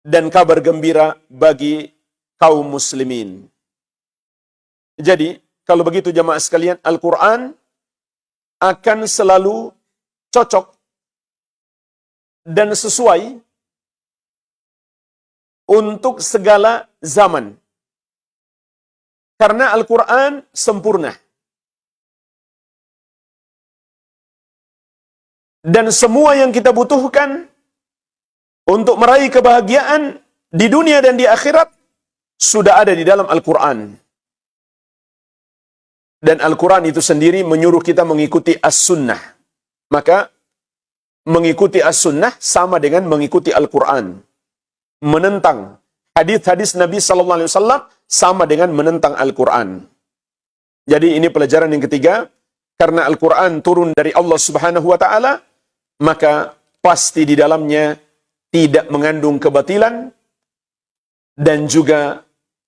dan kabar gembira bagi kaum muslimin. Jadi, kalau begitu jamaah sekalian, Al-Quran akan selalu cocok dan sesuai untuk segala zaman. Karena Al-Quran sempurna. Dan semua yang kita butuhkan untuk meraih kebahagiaan di dunia dan di akhirat sudah ada di dalam Al-Quran. Dan Al-Quran itu sendiri menyuruh kita mengikuti As-Sunnah. Maka mengikuti As-Sunnah sama dengan mengikuti Al-Quran. Menentang hadis-hadis Nabi SAW sama dengan menentang Al-Quran. Jadi ini pelajaran yang ketiga. Karena Al-Quran turun dari Allah Subhanahu wa Ta'ala, maka pasti di dalamnya tidak mengandung kebatilan dan juga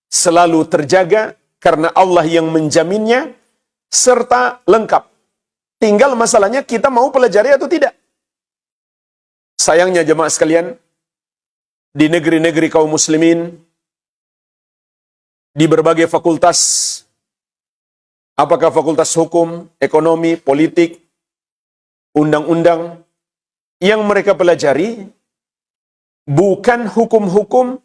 selalu terjaga karena Allah yang menjaminnya serta lengkap. Tinggal masalahnya kita mau pelajari atau tidak. Sayangnya jemaah sekalian, di negeri-negeri kaum muslimin, di berbagai fakultas, apakah fakultas hukum, ekonomi, politik, undang-undang, yang mereka pelajari bukan hukum-hukum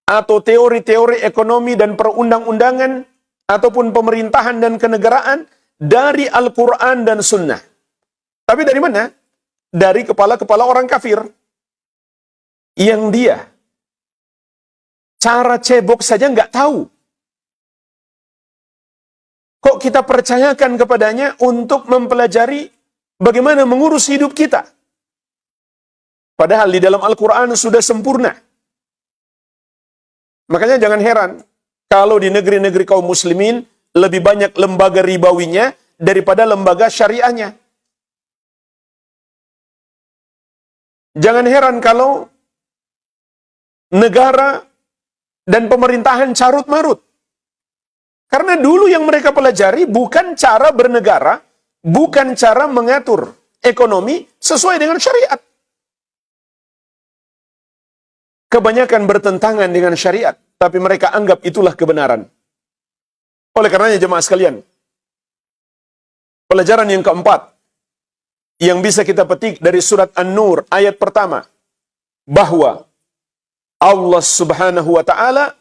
atau teori-teori ekonomi dan perundang-undangan ataupun pemerintahan dan kenegaraan dari Al-Quran dan Sunnah. Tapi dari mana? Dari kepala-kepala orang kafir. Yang dia cara cebok saja nggak tahu. Kok kita percayakan kepadanya untuk mempelajari bagaimana mengurus hidup kita? Padahal di dalam Al-Quran sudah sempurna. Makanya jangan heran kalau di negeri-negeri kaum muslimin lebih banyak lembaga ribawinya daripada lembaga syariahnya. Jangan heran kalau negara dan pemerintahan carut-marut. Karena dulu yang mereka pelajari bukan cara bernegara, bukan cara mengatur ekonomi sesuai dengan syariat. Kebanyakan bertentangan dengan syariat, tapi mereka anggap itulah kebenaran. Oleh karenanya jemaah sekalian, pelajaran yang keempat yang bisa kita petik dari surat An-Nur ayat pertama, bahwa Allah Subhanahu wa Ta'ala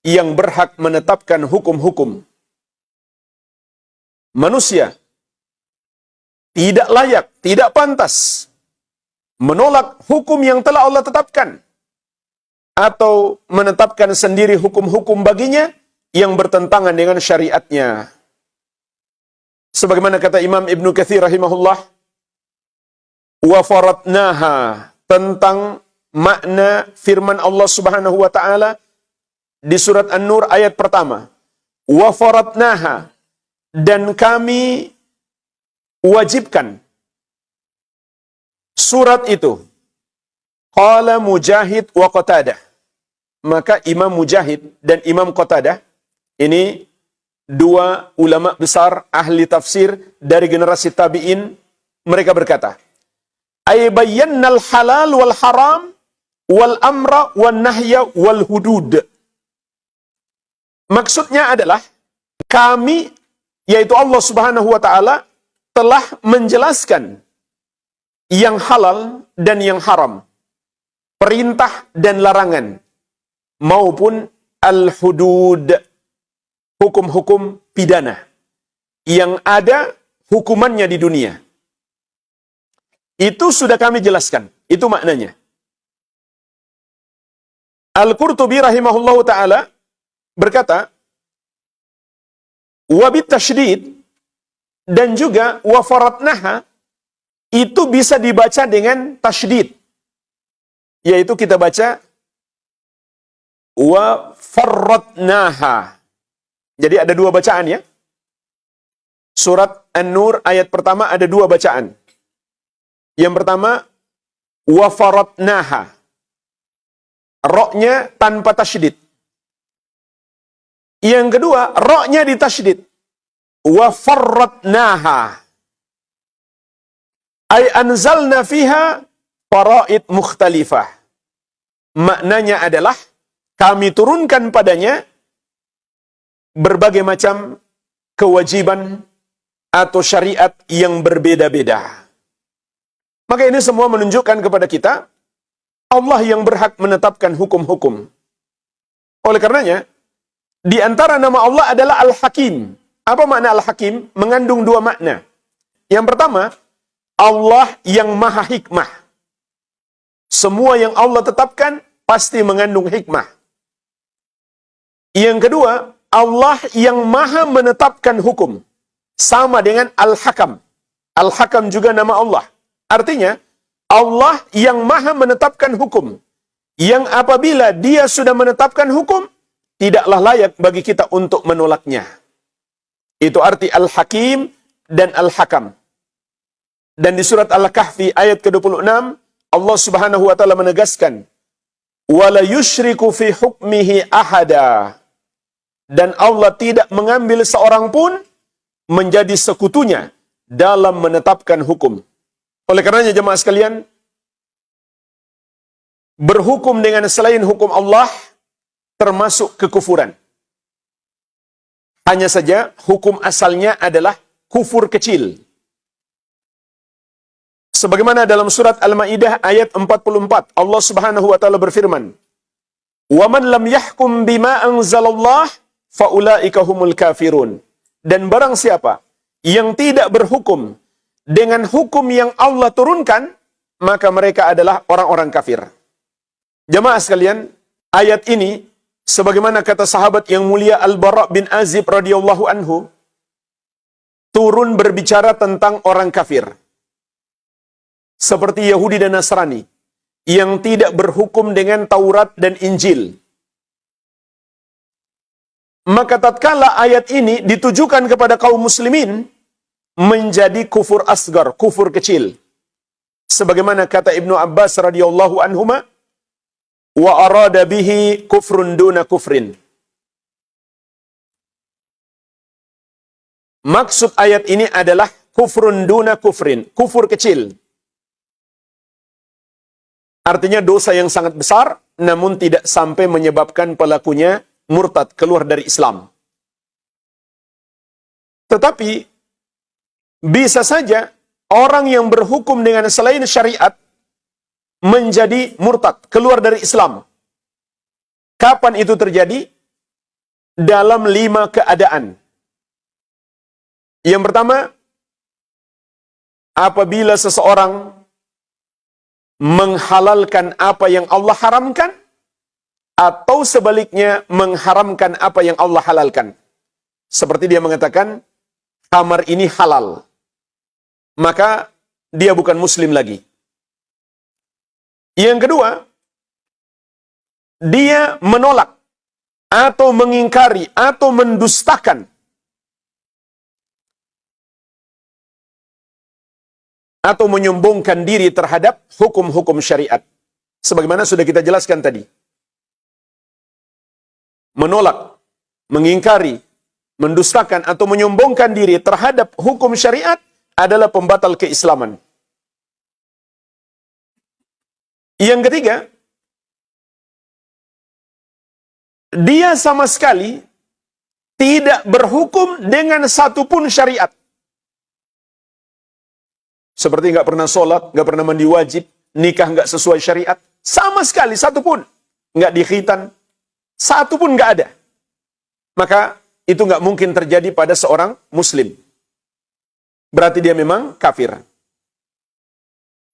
yang berhak menetapkan hukum-hukum. Manusia tidak layak, tidak pantas menolak hukum yang telah Allah tetapkan. atau menetapkan sendiri hukum-hukum baginya yang bertentangan dengan syariatnya. Sebagaimana kata Imam Ibnu Katsir rahimahullah, wa faradnaha, tentang makna firman Allah Subhanahu wa taala di surat An-Nur ayat pertama. Wa faradnaha, dan kami wajibkan surat itu. Qala Mujahid wa Qatadah. Maka Imam Mujahid dan Imam Qatadah, ini dua ulama besar ahli tafsir dari generasi tabi'in, mereka berkata, ay bayyannal halal wal haram wal amra wan nahya wal hudud. Maksudnya adalah kami, yaitu Allah Subhanahu wa taala, telah menjelaskan yang halal dan yang haram, perintah dan larangan, maupun al-hudud, hukum-hukum pidana yang ada hukumannya di dunia. Itu sudah kami jelaskan. Itu maknanya. Al-Qurtubi rahimahullahu ta'ala berkata, wabit tasydid, dan juga wafaratnaha, itu bisa dibaca dengan tasydid, yaitu kita baca wafaratnaha. Jadi ada dua bacaan ya. Surat An-Nur ayat pertama ada dua bacaan. Yang pertama, wafaratnaha, roknya tanpa tasydid. Yang kedua, roknya ditasydid, wafarratnaha, ay anzalna fiha faraid mukhtalifah. Maknanya adalah kami turunkan padanya berbagai macam kewajiban atau syariat yang berbeda-beda. Maka ini semua menunjukkan kepada kita Allah yang berhak menetapkan hukum-hukum. Oleh karenanya, di antara nama Allah adalah Al-Hakim. Apa makna Al-Hakim? Mengandung dua makna. Yang pertama, Allah yang maha hikmah. Semua yang Allah tetapkan pasti mengandung hikmah. Yang kedua, Allah yang maha menetapkan hukum. Sama dengan Al-Hakam. Al-Hakam juga nama Allah. Artinya, Allah yang maha menetapkan hukum, yang apabila dia sudah menetapkan hukum, tidaklah layak bagi kita untuk menolaknya. Itu arti Al-Hakim dan Al-Hakam. Dan di surat Al-Kahfi ayat ke-26, Allah Subhanahu wa taala menegaskan, wala yusyriku fi hukmihi ahada. Dan Allah tidak mengambil seorang pun menjadi sekutunya dalam menetapkan hukum. Oleh karenanya jemaah sekalian, berhukum dengan selain hukum Allah termasuk kekufuran. Hanya saja hukum asalnya adalah kufur kecil. Sebagaimana dalam surat Al-Maidah ayat 44, Allah Subhanahu wa taala berfirman, "Wa man lam yahkum bima anzalallah faulaika humul kafirun." Dan barang siapa yang tidak berhukum dengan hukum yang Allah turunkan, maka mereka adalah orang-orang kafir. Jemaah sekalian, ayat ini sebagaimana kata sahabat yang mulia Al-Bara bin Azib radhiyallahu anhu, turun berbicara tentang orang kafir. Seperti Yahudi dan Nasrani yang tidak berhukum dengan Taurat dan Injil. Maka tatkala ayat ini ditujukan kepada kaum muslimin, menjadi kufur asgar, kufur kecil. Sebagaimana kata Ibnu Abbas radhiyallahu anhuma, wa arada bihi kufrun duna kufrin. Maksud ayat ini adalah kufrun duna kufrin, kufur kecil. Artinya dosa yang sangat besar, namun tidak sampai menyebabkan pelakunya murtad, keluar dari Islam. Tetapi bisa saja orang yang berhukum dengan selain syariat menjadi murtad, keluar dari Islam. Kapan itu terjadi? Dalam 5 keadaan. Yang pertama, apabila seseorang menghalalkan apa yang Allah haramkan atau sebaliknya mengharamkan apa yang Allah halalkan. Seperti dia mengatakan, khamar ini halal, maka dia bukan muslim lagi. Yang kedua, dia menolak atau mengingkari atau mendustakan atau menyombongkan diri terhadap hukum-hukum syariat. Sebagaimana sudah kita jelaskan tadi. Menolak, mengingkari, mendustakan atau menyombongkan diri terhadap hukum syariat adalah pembatal keislaman. Yang ketiga, dia sama sekali tidak berhukum dengan satupun syariat. Seperti nggak pernah sholat, nggak pernah mandi wajib, nikah nggak sesuai syariat. Sama sekali, satupun. Nggak dikhitan, satupun nggak ada. Maka itu nggak mungkin terjadi pada seorang muslim. Berarti dia memang kafir.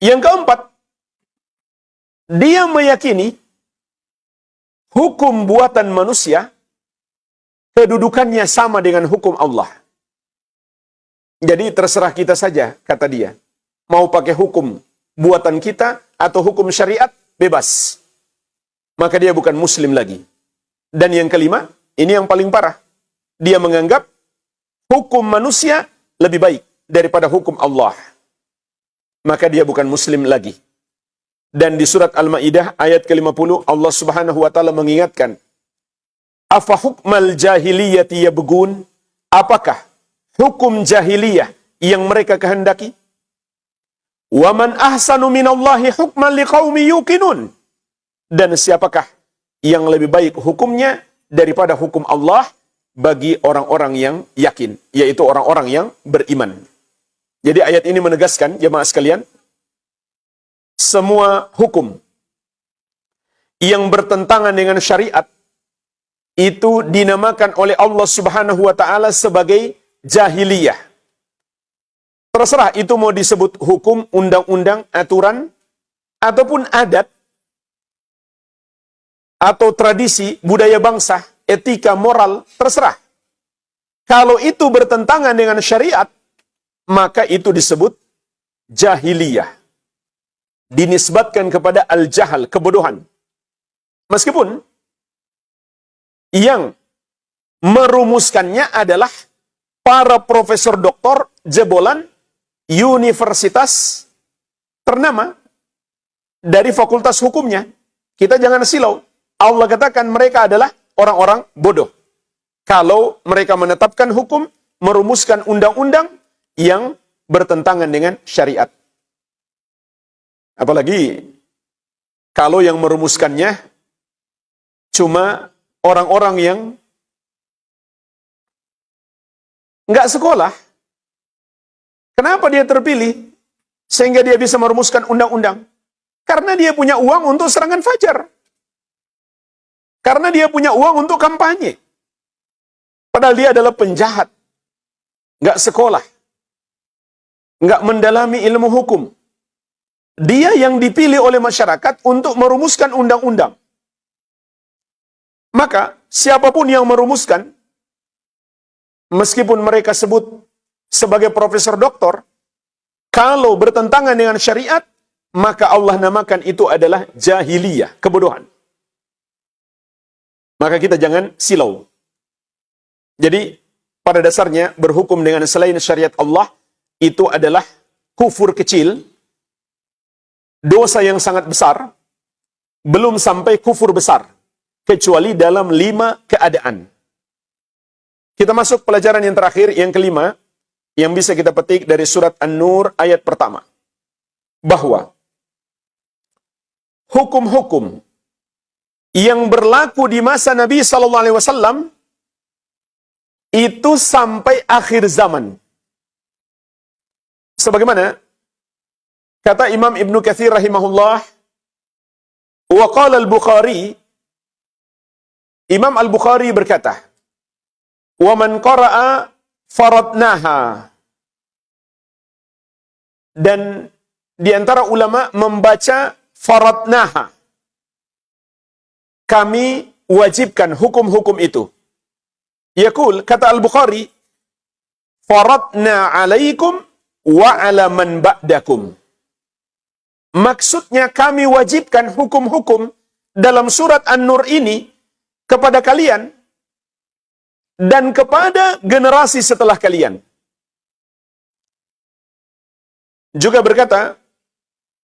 Yang keempat, dia meyakini hukum buatan manusia kedudukannya sama dengan hukum Allah. Jadi terserah kita saja, kata dia. Mau pakai hukum buatan kita atau hukum syariat, bebas. Maka dia bukan muslim lagi. Dan yang kelima, ini yang paling parah. Dia menganggap hukum manusia lebih baik daripada hukum Allah. Maka dia bukan muslim lagi. Dan di surat Al-Maidah ayat ke-50 Allah Subhanahu wa taala mengingatkan, "Afa hukmal jahiliyati yabghun?" Apakah hukum jahiliyah yang mereka kehendaki? "Wa man ahsanu minallahi hukman liqaumi yuqinun." Dan siapakah yang lebih baik hukumnya daripada hukum Allah bagi orang-orang yang yakin, yaitu orang-orang yang beriman. Jadi ayat ini menegaskan, jemaah sekalian, semua hukum yang bertentangan dengan syariat itu dinamakan oleh Allah Subhanahu wa taala sebagai jahiliyah. Terserah itu mau disebut hukum, undang-undang, aturan, ataupun adat, atau tradisi, budaya bangsa, etika, moral, terserah. Kalau itu bertentangan dengan syariat, maka itu disebut jahiliyah. Dinisbatkan kepada al-jahal, kebodohan. Meskipun yang merumuskannya adalah para profesor doktor jebolan universitas ternama dari fakultas hukumnya. Kita jangan silau. Allah katakan mereka adalah orang-orang bodoh. Kalau mereka menetapkan hukum, merumuskan undang-undang yang bertentangan dengan syariat. Apalagi kalau yang merumuskannya cuma orang-orang yang nggak sekolah. Kenapa dia terpilih sehingga dia bisa merumuskan undang-undang? Karena dia punya uang untuk serangan fajar. Karena dia punya uang untuk kampanye. Padahal dia adalah penjahat. Nggak sekolah. Nggak mendalami ilmu hukum. Dia yang dipilih oleh masyarakat untuk merumuskan undang-undang. Maka, siapapun yang merumuskan, meskipun mereka sebut sebagai profesor doktor, kalau bertentangan dengan syariat, maka Allah namakan itu adalah jahiliyah, kebodohan. Maka kita jangan silau. Jadi, pada dasarnya, berhukum dengan selain syariat Allah, itu adalah kufur kecil, dosa yang sangat besar, belum sampai kufur besar, kecuali dalam 5 keadaan. Kita masuk pelajaran yang terakhir, yang kelima, yang bisa kita petik dari surat An-Nur ayat pertama. Bahwa hukum-hukum yang berlaku di masa Nabi SAW itu sampai akhir zaman. Sebagaimana kata Imam Ibnu Katsir rahimahullah, wa qala al-Bukhari, Imam Al-Bukhari berkata, wa man qara'a faradnaha. Dan di antara ulama membaca faradnaha. kami wajibkan hukum-hukum itu. Yaqul, kata Al-Bukhari, faradna alaikum wa ala man ba'dakum. Maksudnya kami wajibkan hukum-hukum dalam surat An-Nur ini kepada kalian dan kepada generasi setelah kalian. Juga berkata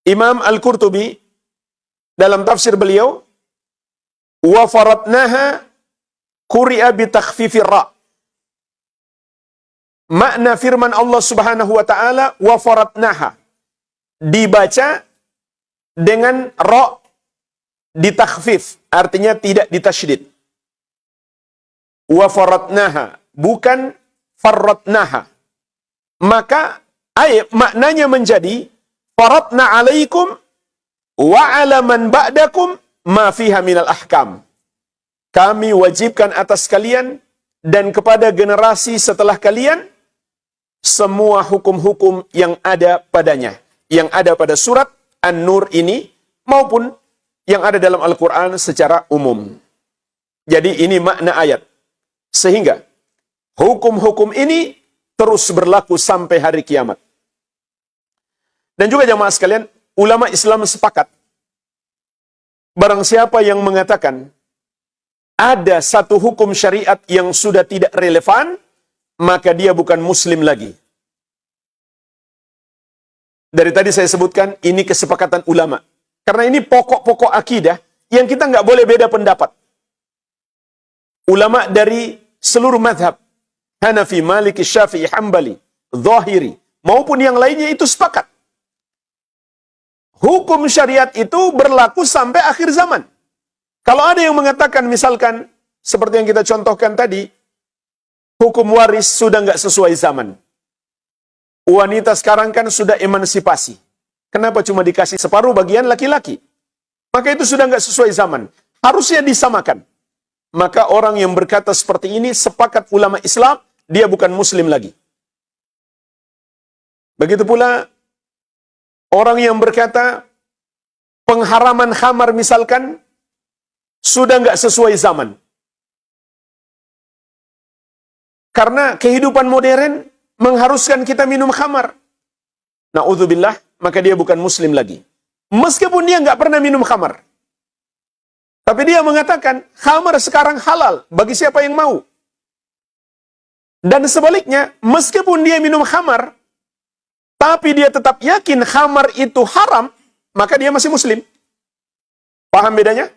Imam Al-Qurtubi dalam tafsir beliau, wa faradnaha quri'a bi takhfifir ra. Makna firman Allah Subhanahu wa taala wa faradnaha dibaca dengan ra ditakhfif, artinya tidak ditasydid. Wa faradnaha, bukan farradnaha. Maka maknanya menjadi faradna alaikum wa ala man ba'dakum ma fiha minal ahkam. Kami wajibkan atas kalian dan kepada generasi setelah kalian semua hukum-hukum yang ada padanya, yang ada pada surat An-Nur ini maupun yang ada dalam Al-Quran secara umum. Jadi ini makna ayat. Sehingga hukum-hukum ini terus berlaku sampai hari kiamat. Dan juga jamaah sekalian, ulama Islam sepakat, barang siapa yang mengatakan ada satu hukum syariat yang sudah tidak relevan, maka dia bukan muslim lagi. Dari tadi saya sebutkan, ini kesepakatan ulama. Karena ini pokok-pokok akidah yang kita nggak boleh beda pendapat. Ulama dari seluruh mazhab, Hanafi, Maliki, Syafi'i, Hambali, Zahiri, maupun yang lainnya itu sepakat. Hukum syariat itu berlaku sampai akhir zaman. Kalau ada yang mengatakan misalkan, seperti yang kita contohkan tadi, hukum waris sudah nggak sesuai zaman. Wanita sekarang kan sudah emansipasi. Kenapa cuma dikasih separuh bagian laki-laki? Maka itu sudah nggak sesuai zaman. Harusnya disamakan. Maka orang yang berkata seperti ini, sepakat ulama Islam, dia bukan muslim lagi. Begitu pula orang yang berkata pengharaman khamar misalkan sudah nggak sesuai zaman. Karena kehidupan modern mengharuskan kita minum khamar. Na'udzubillah, maka dia bukan muslim lagi. Meskipun dia nggak pernah minum khamar. Tapi dia mengatakan, khamar sekarang halal bagi siapa yang mau. Dan sebaliknya, meskipun dia minum khamar, tapi dia tetap yakin khamar itu haram, maka dia masih muslim. Paham bedanya?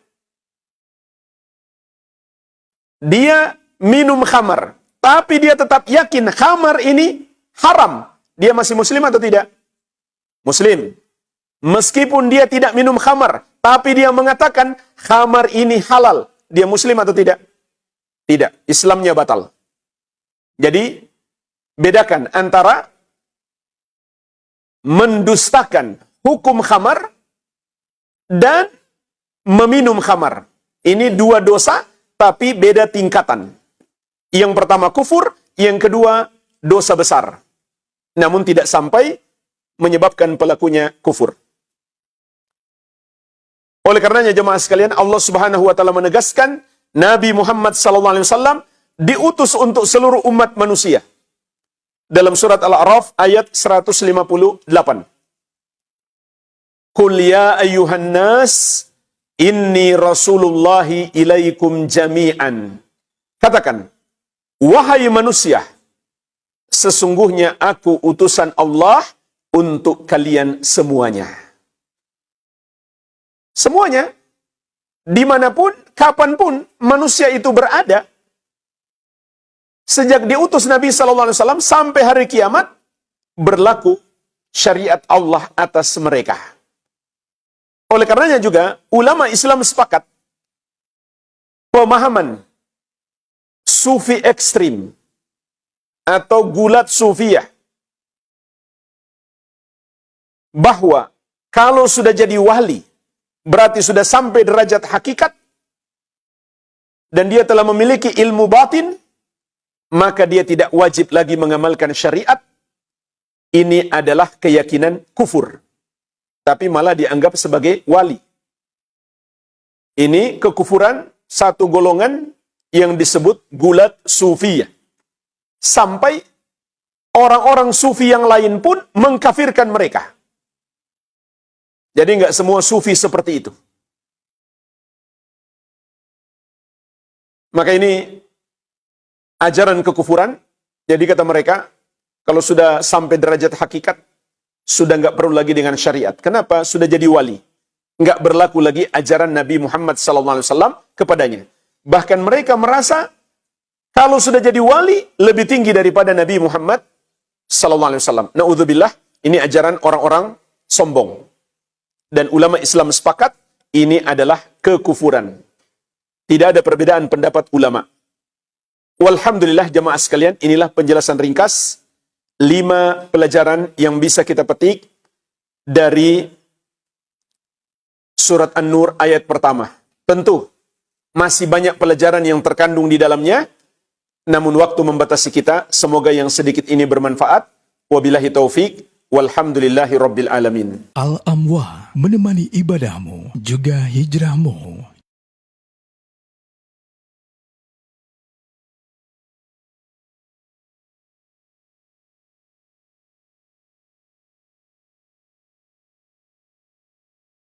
Dia minum khamar, tapi dia tetap yakin khamar ini haram. Dia masih muslim atau tidak? Muslim. Meskipun dia tidak minum khamar, tapi dia mengatakan khamar ini halal. Dia muslim atau tidak? Tidak. Islamnya batal. Jadi, bedakan antara mendustakan hukum khamar dan meminum khamar. Ini dua dosa, tapi beda tingkatan. Yang pertama kufur, yang kedua dosa besar. Namun tidak sampai menyebabkan pelakunya kufur. Oleh karenanya jemaah sekalian, Allah Subhanahu wa taala menegaskan Nabi Muhammad SAW diutus untuk seluruh umat manusia. Dalam surat Al-A'raf ayat 158. Qul ya ayyuhan nas inni rasulullahi ilaikum jami'an. Katakan, wahai manusia, sesungguhnya aku utusan Allah untuk kalian semuanya. Semuanya, dimanapun, kapanpun manusia itu berada, sejak diutus Nabi SAW sampai hari kiamat, berlaku syariat Allah atas mereka. Oleh karenanya juga, ulama Islam sepakat, pemahaman sufi ekstrim, atau gulat sufiyah, bahwa kalau sudah jadi wali, berarti sudah sampai derajat hakikat, dan dia telah memiliki ilmu batin, maka dia tidak wajib lagi mengamalkan syariat. Ini adalah keyakinan kufur. Tapi malah dianggap sebagai wali. Ini kekufuran satu golongan yang disebut gulat sufiyah. Sampai orang-orang sufi yang lain pun mengkafirkan mereka. Jadi nggak semua sufi seperti itu. Maka ini ajaran kekufuran. Jadi kata mereka, kalau sudah sampai derajat hakikat, sudah nggak perlu lagi dengan syariat. Kenapa? Sudah jadi wali. Nggak berlaku lagi ajaran Nabi Muhammad SAW kepadanya. Bahkan mereka merasa, kalau sudah jadi wali, lebih tinggi daripada Nabi Muhammad SAW. Na'udzubillah, ini ajaran orang-orang sombong. Dan ulama Islam sepakat, ini adalah kekufuran. Tidak ada perbedaan pendapat ulama. Walhamdulillah jamaah sekalian, inilah penjelasan ringkas 5 pelajaran yang bisa kita petik dari surat An-Nur ayat pertama. Tentu masih banyak pelajaran yang terkandung di dalamnya, namun waktu membatasi kita. Semoga yang sedikit ini bermanfaat. Wabillahi taufik. Walhamdulillahi rabbil alamin. Al-Amwa menemani ibadahmu juga hijrahmu.